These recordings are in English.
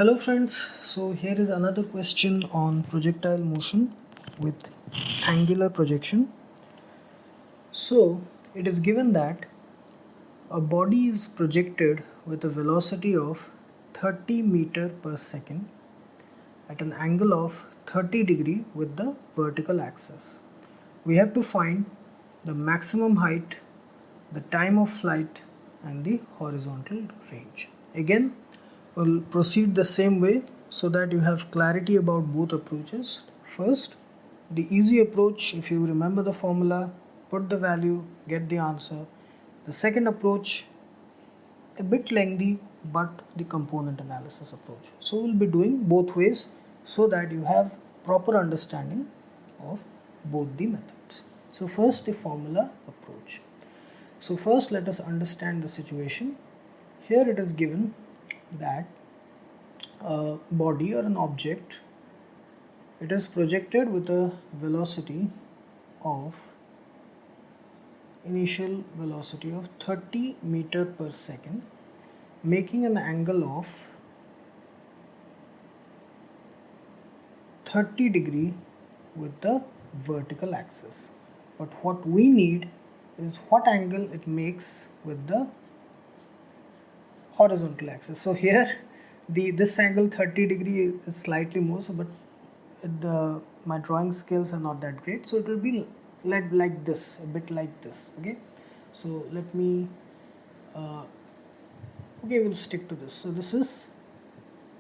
Hello friends, so here is another question on projectile motion with angular projection. So it is given that a body is projected with a velocity of 30 meter per second at an angle of 30 degree with the vertical axis. We have to find the maximum height, the time of flight and the horizontal range. Again, we'll proceed the same way so that you have clarity about both approaches. First, the easy approach, if you remember the formula, put the value, get the answer. The second approach, a bit lengthy, but the component analysis approach. So we'll be doing both ways so that you have proper understanding of both the methods. So first, the formula approach. So first let us understand the situation. Here it is given that a body or an object, it is projected with a velocity of initial velocity of 30 meter per second, making an angle of 30 degree with the vertical axis. But what we need is what angle it makes with the horizontal axis. So here this angle 30 degree is slightly more, so but my drawing skills are not that great, so it will be like this, a bit like this. Okay, so let me okay, we'll stick to this. So this is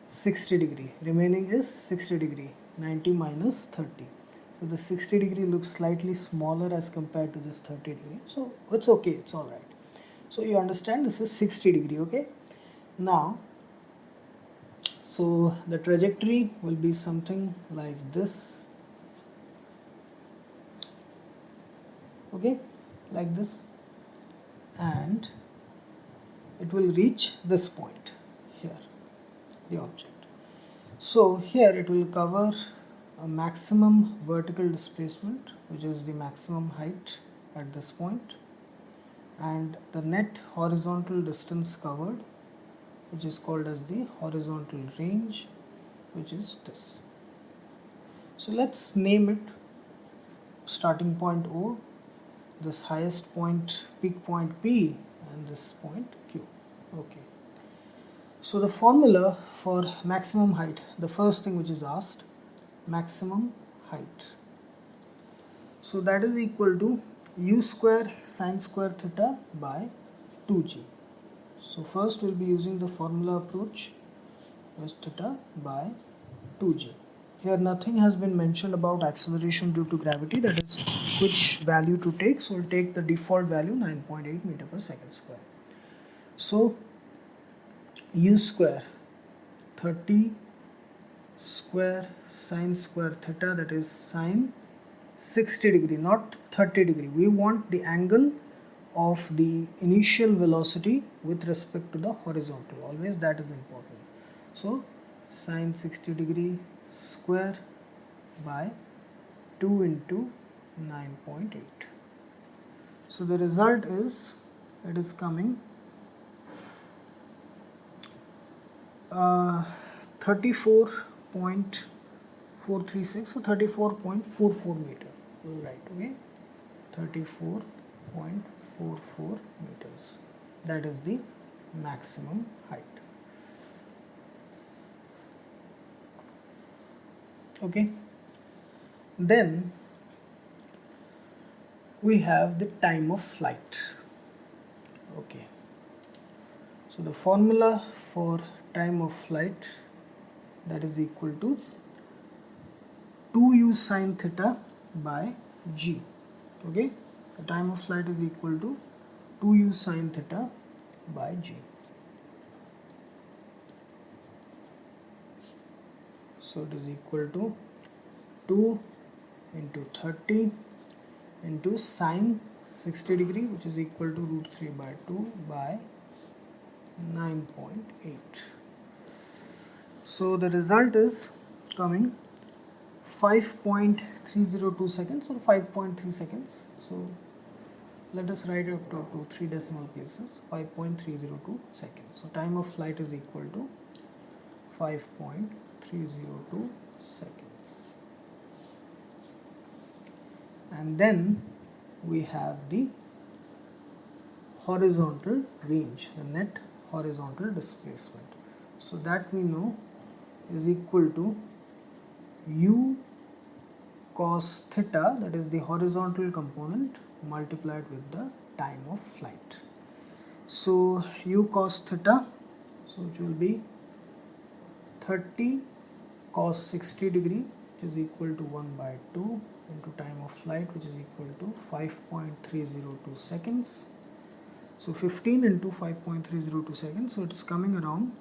60 degree, remaining is 60 degree, 90 minus 30. So the 60 degree looks slightly smaller as compared to this 30 degree. So it's okay, it's alright. So you understand this is 60 degree, okay? Now, so the trajectory will be something like this. Okay, like this. And it will reach this point here, the object. So here it will cover a maximum vertical displacement, which is the maximum height at this point, and the net horizontal distance covered, which is called as the horizontal range, which is this. So let's name it starting point O, this highest point, peak point P, and this point Q. Okay. So the formula for maximum height, the first thing which is asked, maximum height. So that is equal to u square sine square theta by 2g. So first we'll be using the formula approach, as theta by 2g. Here nothing has been mentioned about acceleration due to gravity, that is which value to take. So we'll take the default value 9.8 meter per second square. So u square 30 square sine square theta, that is sine 60 degree, not 30 degree. We want the angle of the initial velocity with respect to the horizontal, always that is important. So sine 60 degree square by 2 into 9.8. So the result is, it is coming 34.436, so 34.44 meter. Right, okay, 34.44 meters. That is the maximum height. Okay, then we have the time of flight. Okay, so the formula for time of flight, that is equal to 2u sine theta by g. Okay, the time of flight is equal to 2u sine theta by g. So it is equal to 2 into 30 into sine 60 degree, which is equal to root 3 by 2 by 9.8. So the result is coming 5.302 seconds or 5.3 seconds. So let us write it up to 3 decimal places, 5.302 seconds. So time of flight is equal to 5.302 seconds. And then we have the horizontal range, the net horizontal displacement. So that we know is equal to u cos theta, that is the horizontal component, multiplied with the time of flight. So u cos theta, so it will be 30 cos 60 degree, which is equal to 1 by 2 into time of flight, which is equal to 5.302 seconds. So 15 into 5.302 seconds, so it is coming around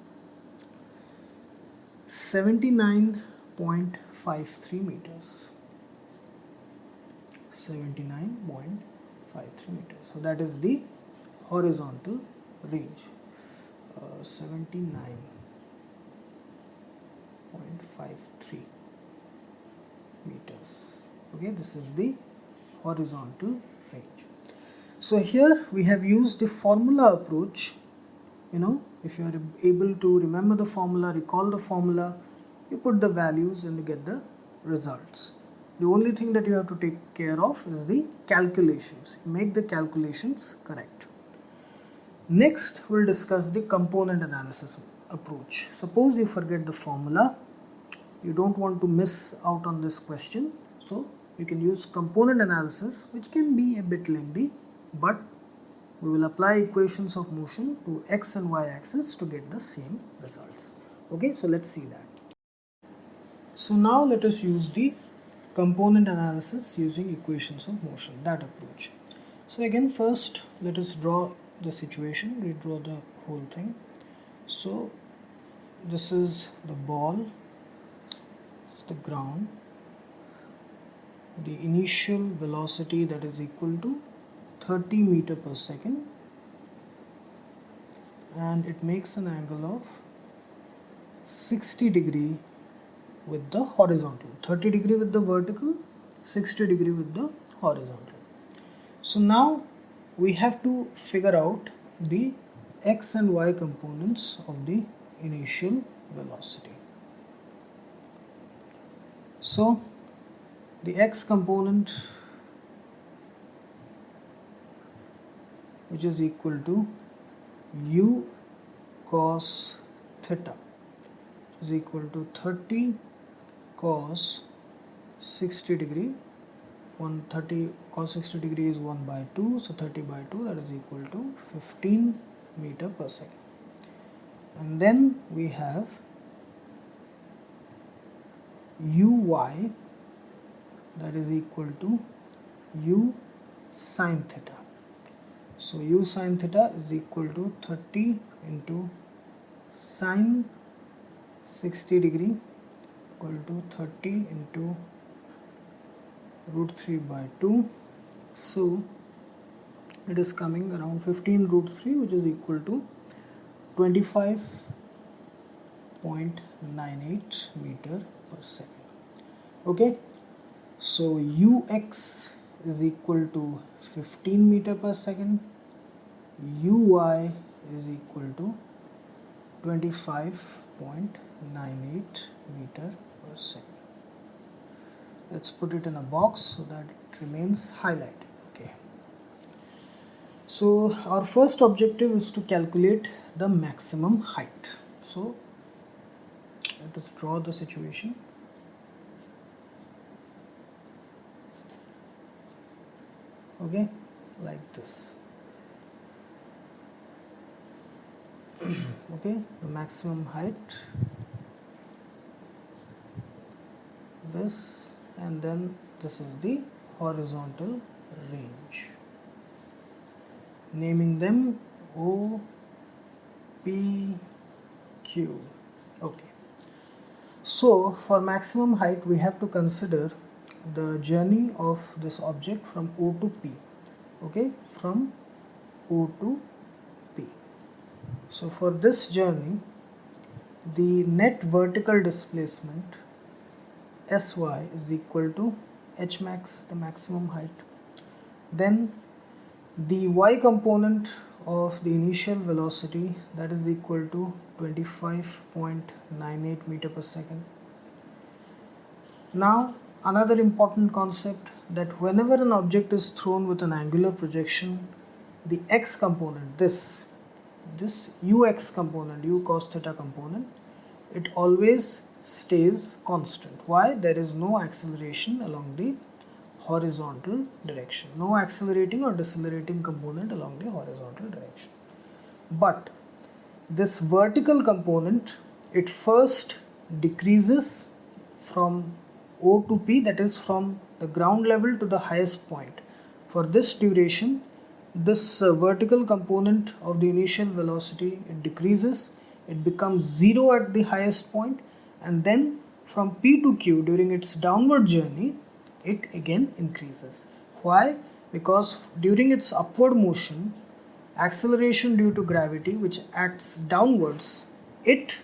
79.53 meters. 79.53 meters. So that is the horizontal range. 79.53 meters. Okay, this is the horizontal range. So here we have used the formula approach. If you are able to remember the formula, recall the formula, you put the values and you get the results. The only thing that you have to take care of is the calculations. Make the calculations correct. Next, we'll discuss the component analysis approach. Suppose you forget the formula, you don't want to miss out on this question, so you can use component analysis, which can be a bit lengthy, but we will apply equations of motion to x and y axis to get the same results. Okay, so let's see that. So now let us use the component analysis using equations of motion, that approach. So again, first let us draw the situation, redraw the whole thing. So this is the ball, it's the ground, the initial velocity that is equal to 30 meter per second, and it makes an angle of 60 degree with the horizontal, 30 degree with the vertical, 60 degree with the horizontal. So now we have to figure out the x and y components of the initial velocity. So the x component, which is equal to u cos theta, is equal to 30 cos 60 degree. 130 cos 60 degree is 1 by 2, so 30 by 2, that is equal to 15 meter per second. And then we have uy, that is equal to u sin theta. So u sin theta is equal to 30 into sin 60 degree equal to 30 into root 3 by 2. So it is coming around 15 root 3, which is equal to 25.98 meter per second. Okay, so ux is equal to 15 meter per second, uy is equal to 25.98 meter per second. Let's put it in a box so that it remains highlighted. Okay. So our first objective is to calculate the maximum height. So let us draw the situation. Okay, like this. Okay, the maximum height, this, and then this is the horizontal range. Naming them O, P, Q. Okay. So for maximum height, we have to consider the journey of this object from O to P. Okay, from O to P. So for this journey, the net vertical displacement Sy is equal to Hmax, the maximum height. Then the y component of the initial velocity, that is equal to 25.98 meter per second. Now another important concept, that whenever an object is thrown with an angular projection, the x component, this ux component, u cos theta component, it always stays constant. Why? There is no acceleration along the horizontal direction, no accelerating or decelerating component along the horizontal direction. But this vertical component, it first decreases from O to P, that is from the ground level to the highest point. For this duration, this vertical component of the initial velocity, it decreases, it becomes 0 at the highest point, and then from P to Q during its downward journey, it again increases. Why? Because during its upward motion, acceleration due to gravity, which acts downwards, it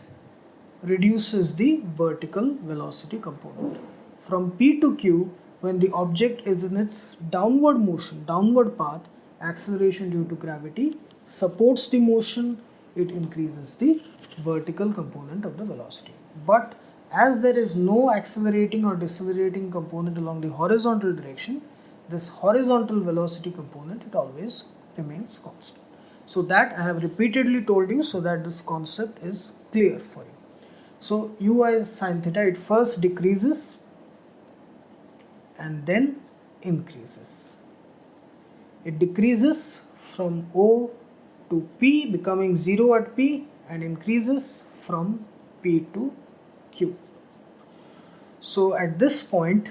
reduces the vertical velocity component. From P to Q, when the object is in its downward motion, downward path, acceleration due to gravity supports the motion, it increases the vertical component of the velocity. But as there is no accelerating or decelerating component along the horizontal direction, this horizontal velocity component, it always remains constant. So that I have repeatedly told you so that this concept is clear for you. So ui sin theta, it first decreases and then increases. It decreases from O to P, becoming 0 at P, and increases from P to Q. So at this point,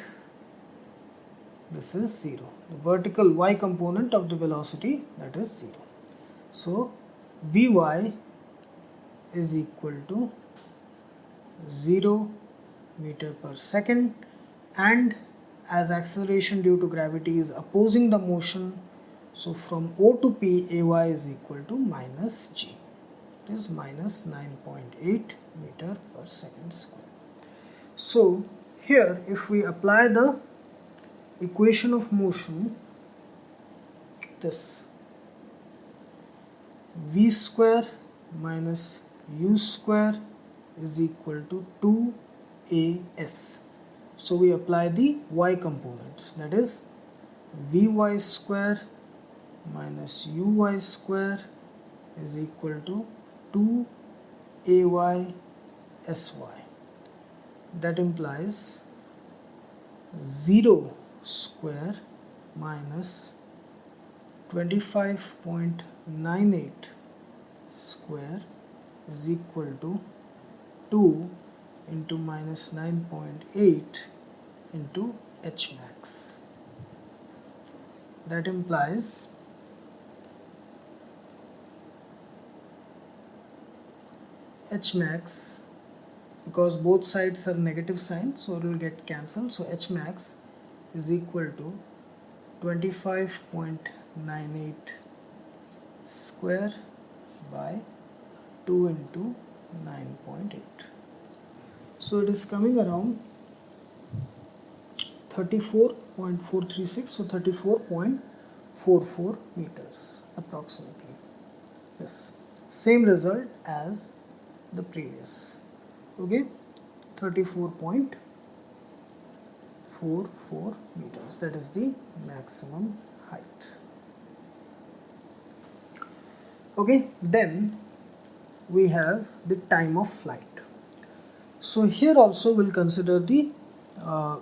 this is 0. The vertical y component of the velocity, that is 0. So Vy is equal to 0 meter per second, and as acceleration due to gravity is opposing the motion, so from O to P, Ay is equal to minus g. It is minus 9.8 meter per second square. So here, if we apply the equation of motion, this v square minus u square is equal to 2as. So we apply the y components, that is vy square minus uy square is equal to 2ay sy. That implies 0 square minus 25.98 square is equal to 2 into minus 9.8 into h max. That implies h max, because both sides are negative sign, so it will get cancelled. So h max is equal to 25.98 square by 2 into 9.8. So it is coming around 34.436, so 34.44 meters approximately. Yes, same result as the previous. Okay, 34.44 meters, that is the maximum height. Okay, then we have the time of flight. So here also we'll consider the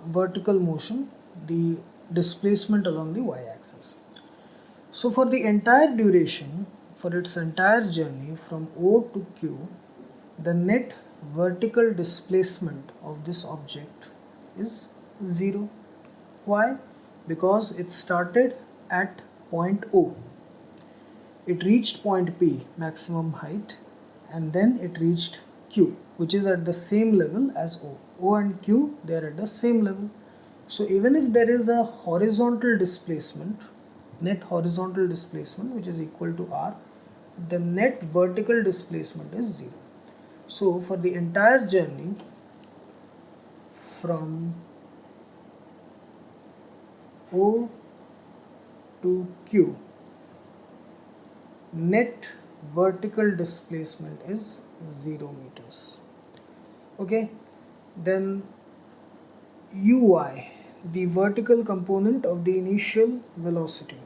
vertical motion, the displacement along the y-axis. So for the entire duration, for its entire journey from O to Q, the net vertical displacement of this object is 0. Why? Because it started at point O. It reached point P, maximum height, and then it reached Q, which is at the same level as O. O and Q, they are at the same level. So even if there is a horizontal displacement, net horizontal displacement, which is equal to R, the net vertical displacement is 0. So for the entire journey from O to Q, net vertical displacement is 0 meters. Okay, then uy, the vertical component of the initial velocity,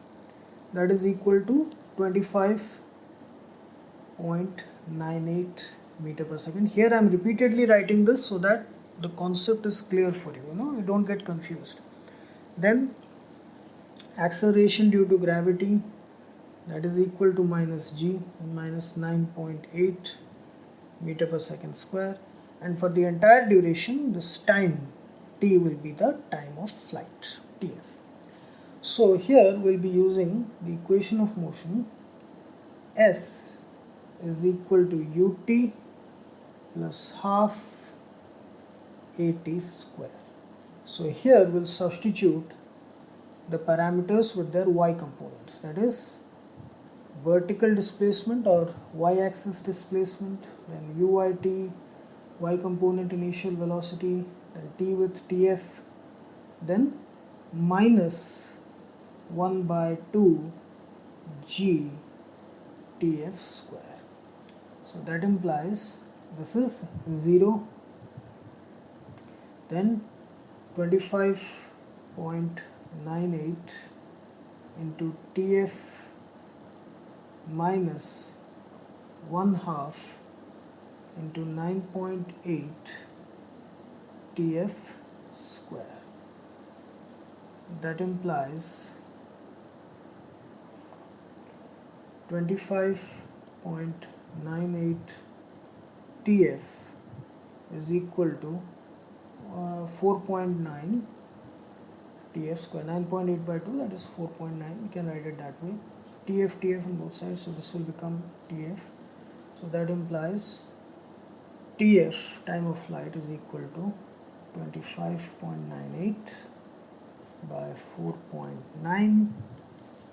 that is equal to 25.98 meter per second. Here I am repeatedly writing this so that the concept is clear for you, you don't get confused. Then acceleration due to gravity, that is equal to minus g, minus 9.8 meter per second square, and for the entire duration this time t will be the time of flight, tf. So here we'll be using the equation of motion. S is equal to ut plus half at square. So here we'll substitute the parameters with their y components, that is vertical displacement or y-axis displacement, then uyt, y component initial velocity, then t with tf, then minus 1 by 2 g tf square. So that implies this is 0, then 25.98 into tf minus 1/2 into 9.8 tf square. That implies 25.98 tf is equal to 4.9 tf square. 9.8 by 2, that is 4.9. We can write it that way. tf on both sides, so this will become tf. So that implies tf, time of flight, is equal to 25.98 by 4.9.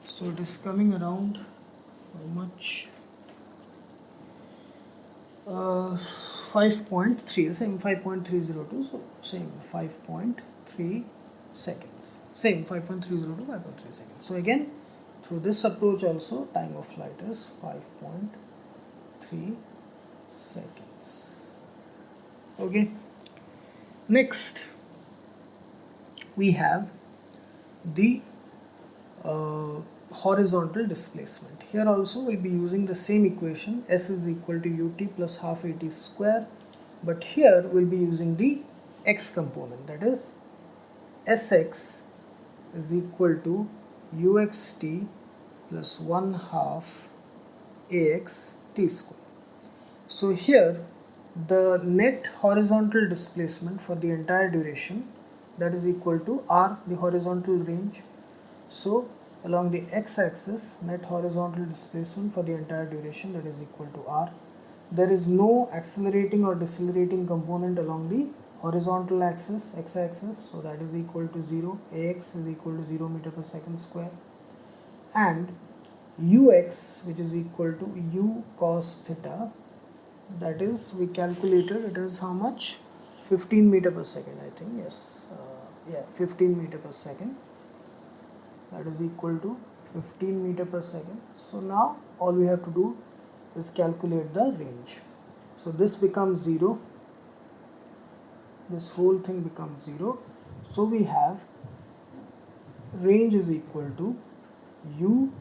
So it is coming around how much? 5.3, same 5.302, so same 5.3 seconds. Same 5.302, 5.3 seconds. So again, through this approach also, time of flight is 5.3 seconds. Okay. Next, we have the horizontal displacement. Here also we'll be using the same equation. S is equal to ut plus half at square, but here we'll be using the x component, that is sx is equal to uxt plus 1/2 ax t square. So here the net horizontal displacement for the entire duration, that is equal to r, the horizontal range. So along the x-axis, net horizontal displacement for the entire duration, that is equal to r. There is no accelerating or decelerating component along the horizontal axis, x-axis, so that is equal to 0. Ax is equal to 0 meter per second square, and ux, which is equal to u cos theta, that is, we calculated, it is how much? 15 meter per second, I think. Yes, 15 meter per second, that is equal to 15 meter per second. So now all we have to do is calculate the range. So this becomes 0, this whole thing becomes 0. So we have range is equal to u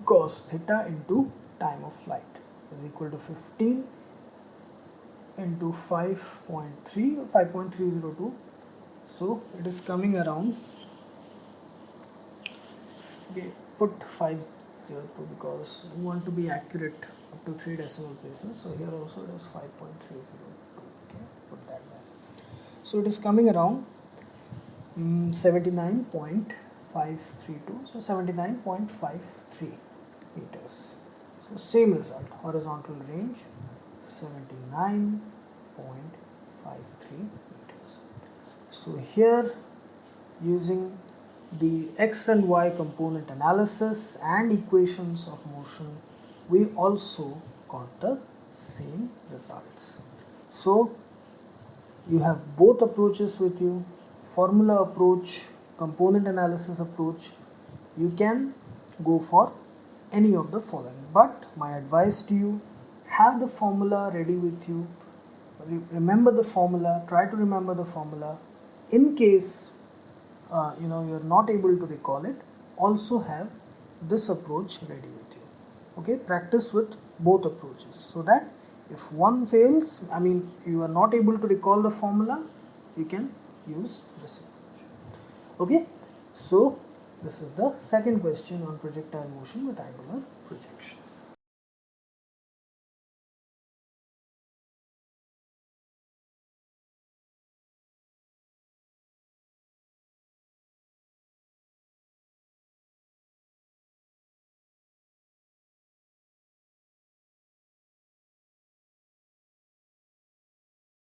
cos theta into time of flight is equal to 15 into 5.3 or 5.302. So it is coming around, okay, put 502 because we want to be accurate up to 3 decimal places. So here also it is 5.302. Okay, put that back. So it is coming around 79.532. So 79.53 meters. So same result, horizontal range 79.53 meters. So here, using the x and y component analysis and equations of motion, we also got the same results. So you have both approaches with you, formula approach, component analysis approach. You can go for any of the following. But my advice to you, have the formula ready with you. Remember the formula, try to remember the formula. In case you're not able to recall it, also have this approach ready with you. Okay, practice with both approaches so that if one fails, you are not able to recall the formula, you can use this approach. Okay, so this is the second question on projectile motion with angular projection.